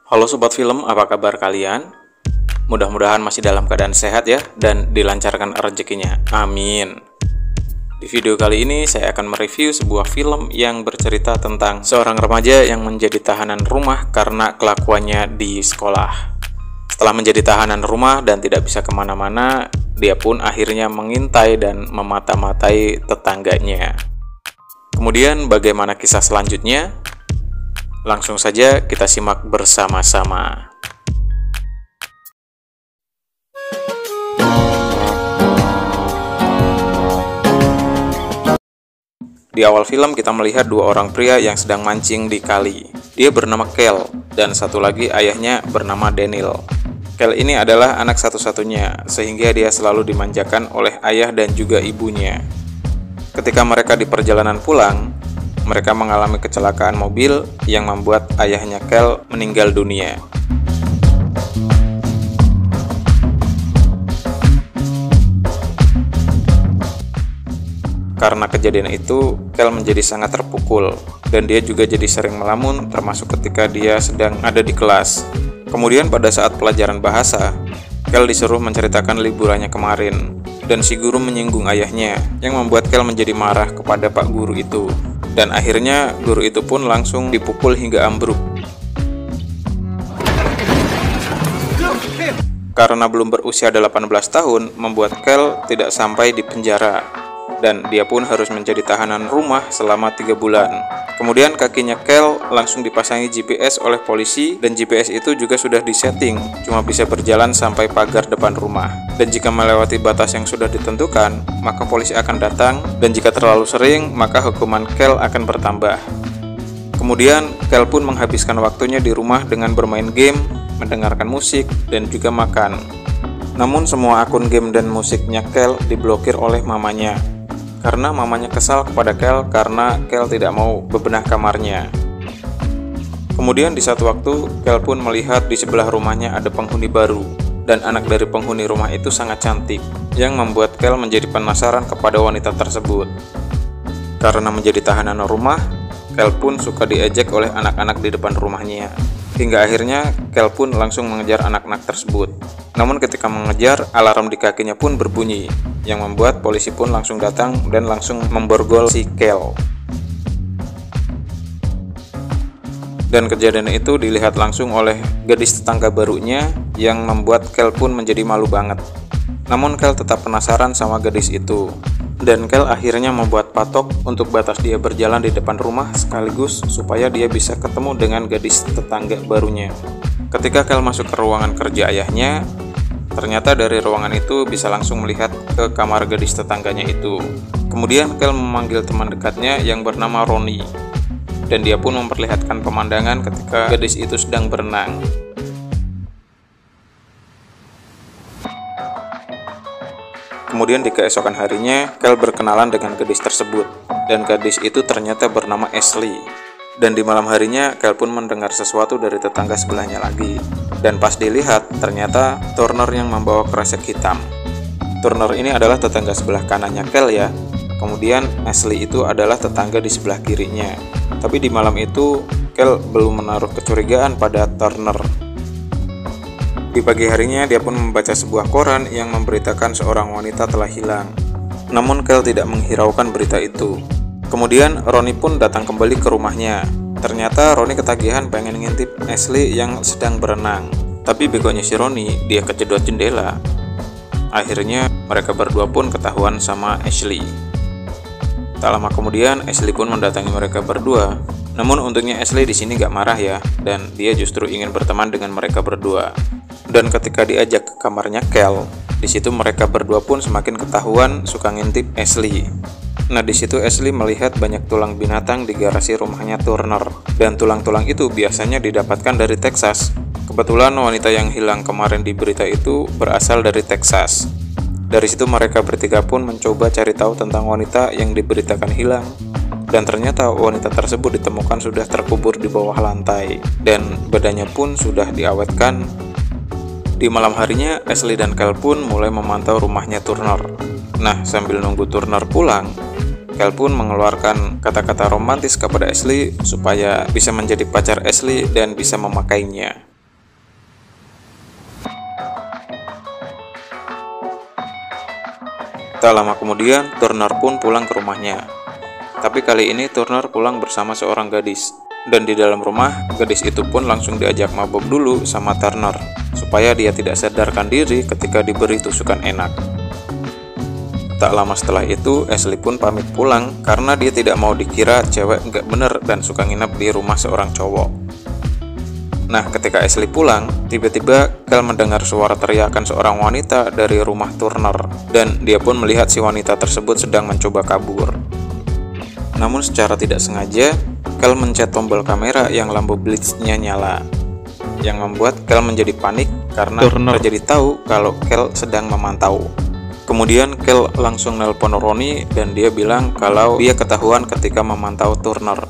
Halo Sobat Film, apa kabar kalian? Mudah-mudahan masih dalam keadaan sehat ya, dan dilancarkan rezekinya. Amin. Di video kali ini saya akan mereview sebuah film yang bercerita tentang seorang remaja yang menjadi tahanan rumah karena kelakuannya di sekolah. Setelah menjadi tahanan rumah dan tidak bisa kemana-mana, dia pun akhirnya mengintai dan memata-matai tetangganya. Kemudian bagaimana kisah selanjutnya? Langsung saja kita simak bersama-sama. Di awal film kita melihat dua orang pria yang sedang mancing di kali. Dia bernama Kel dan satu lagi ayahnya bernama Daniel. Kel ini adalah anak satu-satunya sehingga dia selalu dimanjakan oleh ayah dan juga ibunya. Ketika mereka di perjalanan pulang, mereka mengalami kecelakaan mobil yang membuat ayahnya Kel meninggal dunia. Karena kejadian itu, Kel menjadi sangat terpukul dan dia juga jadi sering melamun, termasuk ketika dia sedang ada di kelas. Kemudian pada saat pelajaran bahasa, Kel disuruh menceritakan liburannya kemarin dan si guru menyinggung ayahnya yang membuat Kel menjadi marah kepada pak guru itu. Dan akhirnya guru itu pun langsung dipukul hingga ambruk. Karena belum berusia 18 tahun, membuat Kel tidak sampai di penjara. Dan dia pun harus menjadi tahanan rumah selama 3 bulan. Kemudian kakinya Kel langsung dipasangi GPS oleh polisi, dan GPS itu juga sudah disetting, cuma bisa berjalan sampai pagar depan rumah. Dan jika melewati batas yang sudah ditentukan, maka polisi akan datang, dan jika terlalu sering, maka hukuman Kel akan bertambah. Kemudian Kel pun menghabiskan waktunya di rumah dengan bermain game, mendengarkan musik, dan juga makan. Namun semua akun game dan musiknya Kel diblokir oleh mamanya, karena mamanya kesal kepada Kel karena Kel tidak mau bebenah kamarnya. Kemudian di satu waktu, Kel pun melihat di sebelah rumahnya ada penghuni baru, dan anak dari penghuni rumah itu sangat cantik, yang membuat Kel menjadi penasaran kepada wanita tersebut. Karena menjadi tahanan rumah, Kel pun suka diejek oleh anak-anak di depan rumahnya. Hingga akhirnya Kel pun langsung mengejar anak-anak tersebut. Namun ketika mengejar, alarm di kakinya pun berbunyi, yang membuat polisi pun langsung datang dan langsung memborgol si Kel. Dan kejadian itu dilihat langsung oleh gadis tetangga barunya, yang membuat Kel pun menjadi malu banget. Namun Kel tetap penasaran sama gadis itu, dan Kel akhirnya membuat patok untuk batas dia berjalan di depan rumah sekaligus supaya dia bisa ketemu dengan gadis tetangga barunya. Ketika Kel masuk ke ruangan kerja ayahnya, ternyata dari ruangan itu bisa langsung melihat ke kamar gadis tetangganya itu. Kemudian Kel memanggil teman dekatnya yang bernama Roni, dan dia pun memperlihatkan pemandangan ketika gadis itu sedang berenang. Kemudian di keesokan harinya, Kel berkenalan dengan gadis tersebut, dan gadis itu ternyata bernama Ashley. Dan di malam harinya, Kel pun mendengar sesuatu dari tetangga sebelahnya lagi. Dan pas dilihat, ternyata Turner yang membawa kresek hitam. Turner ini adalah tetangga sebelah kanannya Kel ya. Kemudian Ashley itu adalah tetangga di sebelah kirinya. Tapi di malam itu, Kel belum menaruh kecurigaan pada Turner. Di pagi harinya, dia pun membaca sebuah koran yang memberitakan seorang wanita telah hilang. Namun Kel tidak menghiraukan berita itu. Kemudian Roni pun datang kembali ke rumahnya. Ternyata Roni ketagihan pengen ngintip Ashley yang sedang berenang. Tapi begonya si Roni, dia kejedot jendela. Akhirnya mereka berdua pun ketahuan sama Ashley. Tak lama kemudian Ashley pun mendatangi mereka berdua. Namun untungnya Ashley di sini gak marah ya, dan dia justru ingin berteman dengan mereka berdua. Dan ketika diajak ke kamarnya Kel, di situ mereka berdua pun semakin ketahuan suka ngintip Ashley. Nah, di situ Ashley melihat banyak tulang binatang di garasi rumahnya Turner, dan tulang-tulang itu biasanya didapatkan dari Texas. Kebetulan wanita yang hilang kemarin di berita itu berasal dari Texas. Dari situ mereka bertiga pun mencoba cari tahu tentang wanita yang diberitakan hilang. Dan ternyata wanita tersebut ditemukan sudah terkubur di bawah lantai, dan badannya pun sudah diawetkan. Di malam harinya, Ashley dan Kel pun mulai memantau rumahnya Turner. Nah, sambil nunggu Turner pulang, Kel pun mengeluarkan kata-kata romantis kepada Ashley supaya bisa menjadi pacar Ashley dan bisa memakainya. Tak lama kemudian, Turner pun pulang ke rumahnya. Tapi kali ini Turner pulang bersama seorang gadis. Dan di dalam rumah, gadis itu pun langsung diajak mabok dulu sama Turner, supaya dia tidak sadarkan diri ketika diberi tusukan enak. Tak lama setelah itu, Ashley pun pamit pulang karena dia tidak mau dikira cewek nggak bener dan suka nginep di rumah seorang cowok. Nah, ketika Ashley pulang, tiba-tiba Kel mendengar suara teriakan seorang wanita dari rumah Turner, dan dia pun melihat si wanita tersebut sedang mencoba kabur. Namun secara tidak sengaja, Kel mencet tombol kamera yang lampu blitz-nya nyala, yang membuat Kel menjadi panik karena Turner jadi tahu kalau Kel sedang memantau. Kemudian Kel langsung nelpon Ronnie dan dia bilang kalau dia ketahuan ketika memantau Turner.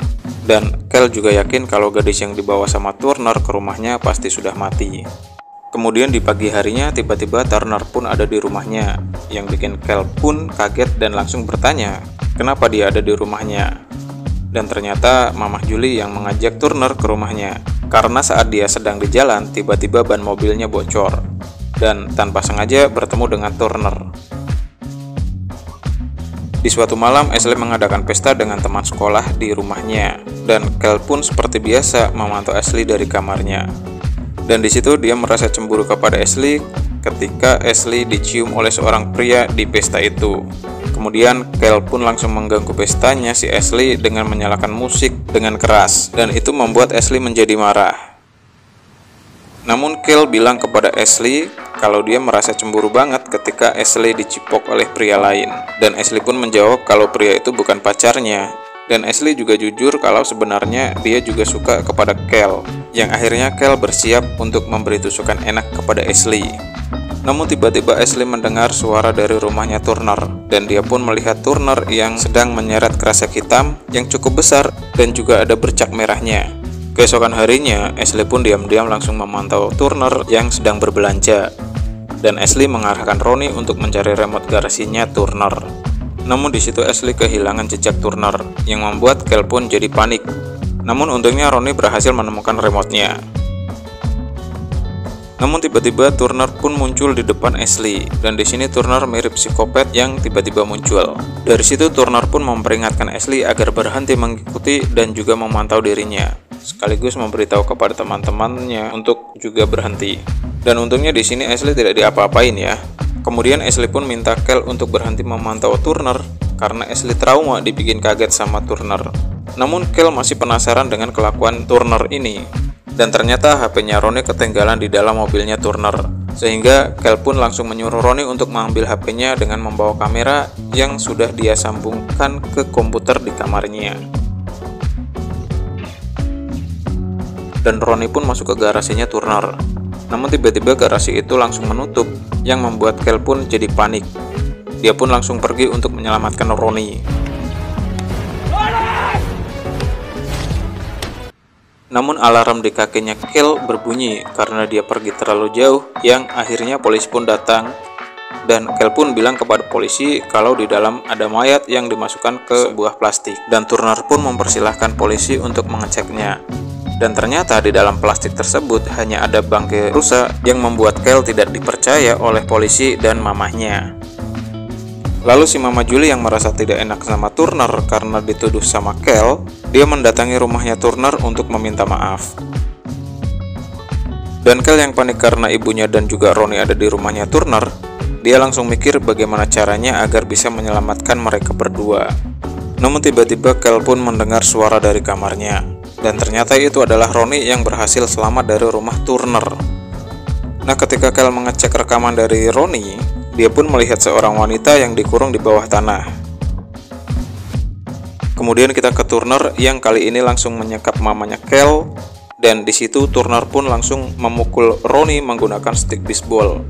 Dan Kel juga yakin kalau gadis yang dibawa sama Turner ke rumahnya pasti sudah mati. Kemudian di pagi harinya tiba-tiba Turner pun ada di rumahnya, yang bikin Kel pun kaget dan langsung bertanya kenapa dia ada di rumahnya. Dan ternyata Mamah Julie yang mengajak Turner ke rumahnya, karena saat dia sedang di jalan tiba-tiba ban mobilnya bocor dan tanpa sengaja bertemu dengan Turner. Di suatu malam, Ashley mengadakan pesta dengan teman sekolah di rumahnya, dan Kel pun seperti biasa memantau Ashley dari kamarnya. Dan di situ dia merasa cemburu kepada Ashley ketika Ashley dicium oleh seorang pria di pesta itu. Kemudian Kel pun langsung mengganggu pestanya si Ashley dengan menyalakan musik dengan keras, dan itu membuat Ashley menjadi marah. Namun Kel bilang kepada Ashley kalau dia merasa cemburu banget ketika Ashley dicipok oleh pria lain. Dan Ashley pun menjawab kalau pria itu bukan pacarnya. Dan Ashley juga jujur kalau sebenarnya dia juga suka kepada Kel. Yang akhirnya Kel bersiap untuk memberi tusukan enak kepada Ashley. Namun tiba-tiba Ashley mendengar suara dari rumahnya Turner. Dan dia pun melihat Turner yang sedang menyeret kresek hitam yang cukup besar dan juga ada bercak merahnya. Keesokan harinya, Ashley pun diam-diam langsung memantau Turner yang sedang berbelanja. Dan Ashley mengarahkan Ronnie untuk mencari remote garasinya Turner. Namun di situ Ashley kehilangan jejak Turner, yang membuat Kel pun jadi panik. Namun untungnya Ronnie berhasil menemukan remote-nya. Namun tiba-tiba Turner pun muncul di depan Ashley, dan di sini Turner mirip psikopat yang tiba-tiba muncul. Dari situ Turner pun memperingatkan Ashley agar berhenti mengikuti dan juga memantau dirinya, sekaligus memberitahu kepada teman-temannya untuk juga berhenti. Dan untungnya di sini Ashley tidak diapa-apain ya. Kemudian Ashley pun minta Kel untuk berhenti memantau Turner karena Ashley trauma dibikin kaget sama Turner. Namun Kel masih penasaran dengan kelakuan Turner ini. Dan ternyata HP-nya Ronnie ketinggalan di dalam mobilnya Turner. Sehingga Kel pun langsung menyuruh Ronnie untuk mengambil HP-nya dengan membawa kamera yang sudah dia sambungkan ke komputer di kamarnya. Dan Ronnie pun masuk ke garasinya Turner. Namun tiba-tiba garasi itu langsung menutup, yang membuat Kel pun jadi panik. Dia pun langsung pergi untuk menyelamatkan Ronnie. Namun alarm di kakinya Kel berbunyi karena dia pergi terlalu jauh, yang akhirnya polisi pun datang. Dan Kel pun bilang kepada polisi kalau di dalam ada mayat yang dimasukkan ke sebuah plastik. Dan Turner pun mempersilahkan polisi untuk mengeceknya. Dan ternyata di dalam plastik tersebut hanya ada bangkai rusa, yang membuat Kel tidak dipercaya oleh polisi dan mamahnya. Lalu si Mama Julie yang merasa tidak enak sama Turner karena dituduh sama Kel, dia mendatangi rumahnya Turner untuk meminta maaf. Dan Kel yang panik karena ibunya dan juga Ronnie ada di rumahnya Turner, dia langsung mikir bagaimana caranya agar bisa menyelamatkan mereka berdua. Namun tiba-tiba Kel pun mendengar suara dari kamarnya. Dan ternyata itu adalah Ronnie yang berhasil selamat dari rumah Turner. Nah, ketika Kel mengecek rekaman dari Ronnie, dia pun melihat seorang wanita yang dikurung di bawah tanah. Kemudian kita ke Turner yang kali ini langsung menyekap mamanya Kel, dan di situ Turner pun langsung memukul Ronnie menggunakan stick bisbol.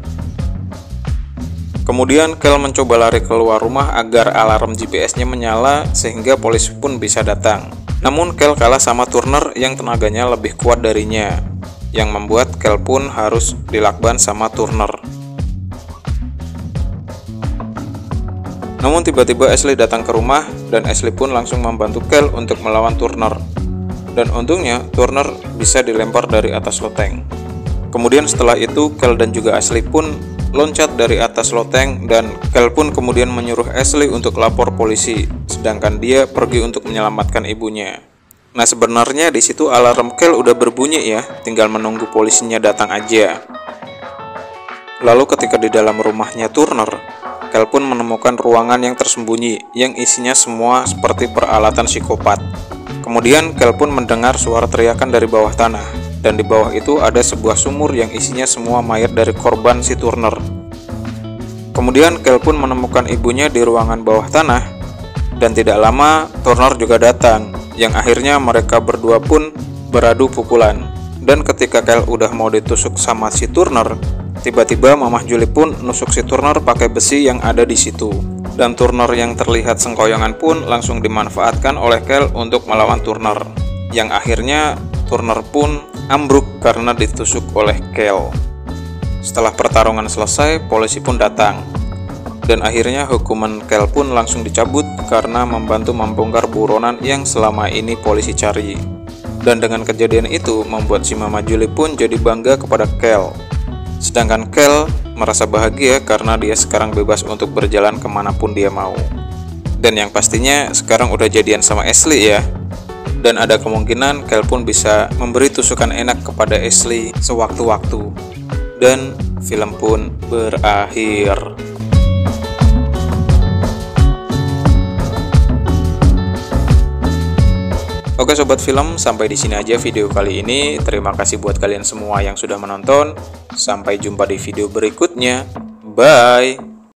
Kemudian Kel mencoba lari keluar rumah agar alarm GPS-nya menyala sehingga polisi pun bisa datang. Namun Kel kalah sama Turner yang tenaganya lebih kuat darinya, yang membuat Kel pun harus dilakban sama Turner. Namun tiba-tiba Ashley datang ke rumah dan Ashley pun langsung membantu Kel untuk melawan Turner. Dan untungnya Turner bisa dilempar dari atas loteng. Kemudian setelah itu Kel dan juga Ashley pun loncat dari atas loteng dan Kel pun kemudian menyuruh Ashley untuk lapor polisi, sedangkan dia pergi untuk menyelamatkan ibunya. Nah, sebenarnya di situ alarm Kel udah berbunyi ya, tinggal menunggu polisinya datang aja. Lalu ketika di dalam rumahnya Turner, Kel pun menemukan ruangan yang tersembunyi yang isinya semua seperti peralatan psikopat. Kemudian Kel pun mendengar suara teriakan dari bawah tanah, dan di bawah itu ada sebuah sumur yang isinya semua mayat dari korban si Turner. Kemudian Kel pun menemukan ibunya di ruangan bawah tanah, dan tidak lama Turner juga datang, yang akhirnya mereka berdua pun beradu pukulan. Dan ketika Kel udah mau ditusuk sama si Turner, tiba-tiba Mamah Julie pun nusuk si Turner pakai besi yang ada di situ. Dan Turner yang terlihat sengkoyongan pun langsung dimanfaatkan oleh Kel untuk melawan Turner, yang akhirnya Turner pun ambruk karena ditusuk oleh Kel. Setelah pertarungan selesai, polisi pun datang, dan akhirnya hukuman Kel pun langsung dicabut karena membantu membongkar buronan yang selama ini polisi cari. Dan dengan kejadian itu membuat si Mamah Julie pun jadi bangga kepada Kel. Sedangkan Kel merasa bahagia karena dia sekarang bebas untuk berjalan kemanapun dia mau. Dan yang pastinya sekarang udah jadian sama Ashley ya. Dan ada kemungkinan Kel pun bisa memberi tusukan enak kepada Ashley sewaktu-waktu. Dan film pun berakhir. Oke sobat film, sampai di sini aja video kali ini. Terima kasih buat kalian semua yang sudah menonton. Sampai jumpa di video berikutnya. Bye.